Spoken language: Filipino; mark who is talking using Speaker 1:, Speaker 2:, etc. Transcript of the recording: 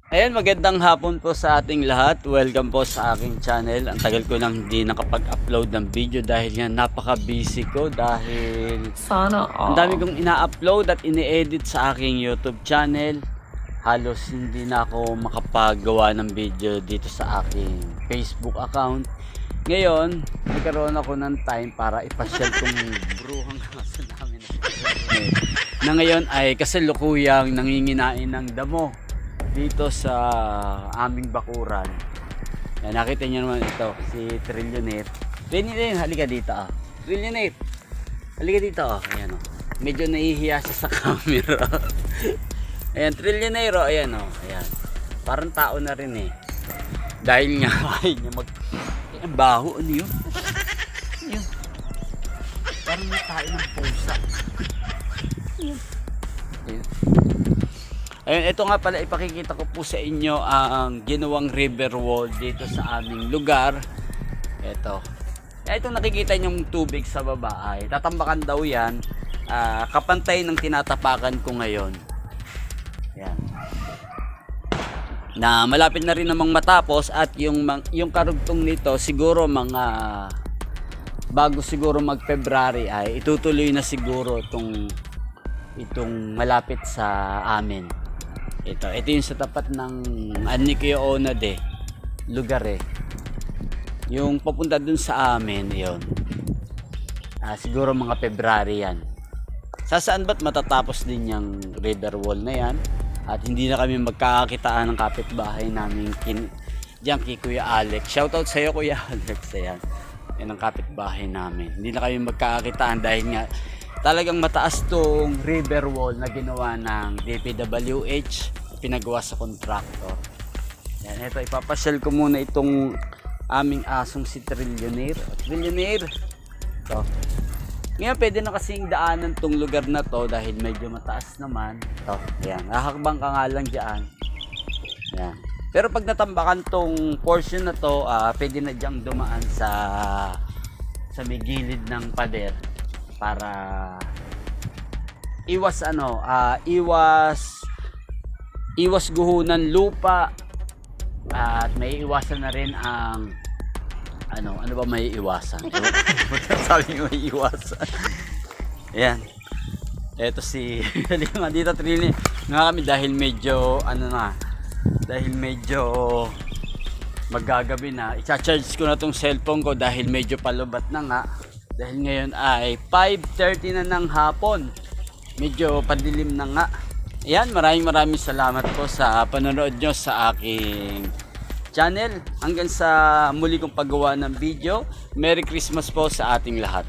Speaker 1: Ayan, magandang hapon po sa ating lahat. Welcome po sa aking channel. Ang tagal ko nang hindi nakapag-upload ng video dahil nga napaka-busy ko dahil
Speaker 2: Sana
Speaker 1: ang dami
Speaker 2: all.
Speaker 1: kong ina-upload at ini-edit sa aking YouTube channel. Halos hindi na ako makapagawa ng video dito sa aking Facebook account. Ngayon, nagkaroon ako ng time para ipasyal kong bruhang aso namin na ngayon ay kasalukuyang nanginginain ng damo dito sa aming bakuran. Yan, nakita niyo naman ito, si Trillionaire. Trillionaire, halika dito ah. Trillionaire, halika dito ah. Ayan oh. Medyo nahihiya siya sa camera. Ayan, Trillionaire oh. Ayan oh. Ayan. Parang tao na rin eh. Dahil nga ay niya mag... Ang baho, ano yun? Ano yun? Parang may tayo ng pusa. Ayan. Ayun, ito nga pala ipakikita ko po sa inyo ang ginawang river wall dito sa aming lugar. Ito. Ito nakikita niyong tubig sa baba ay tatambakan daw yan. Kapantay ng tinatapakan ko ngayon. Yan. Na malapit na rin namang matapos at yung karugtong nito siguro mga bago siguro mag February ay itutuloy na siguro itong malapit sa amin. Ito yung sa tapat ng Anikyo Onade lugar eh. Yung papunta dun sa amin, yon. Siguro mga February yan. Saan ba't matatapos din yung river wall na yan? At hindi na kami magkakakitaan ng kapitbahay namin diyan kay Kuya Alex. Shoutout sa iyo Kuya Alex. Ayan. Yan ang kapitbahay namin. Hindi na kami magkakakitaan dahil nga talagang mataas tong river wall na ginawa ng DPWH, pinagawa sa contractor. Yan, ito ipapasyal ko muna itong aming asong si Trillionaire. Trillionaire. Ito. Ngayon pwede na kasing daanan tong lugar na to dahil medyo mataas naman. Ito, ayan. Nakakabang ka nga lang dyan. Ayan. Pero pag natambakan tong portion na to, pwede na dyang dumaan sa may gilid ng pader para iwas guhunan lupa at may iwasan na rin ang ano ba may iwasan? Sabi ko may iwasan. Ayan. Ito si halika dito Trini nga kami dahil medyo dahil medyo magagabi na. I-charge ko na tong cellphone ko dahil medyo palubat na nga. Dahil ngayon ay 5:30 na ng hapon. Medyo padilim na nga. Ayan, maraming salamat po sa panonood nyo sa aking channel. Hanggang sa muli kong paggawa ng video. Merry Christmas po sa ating lahat.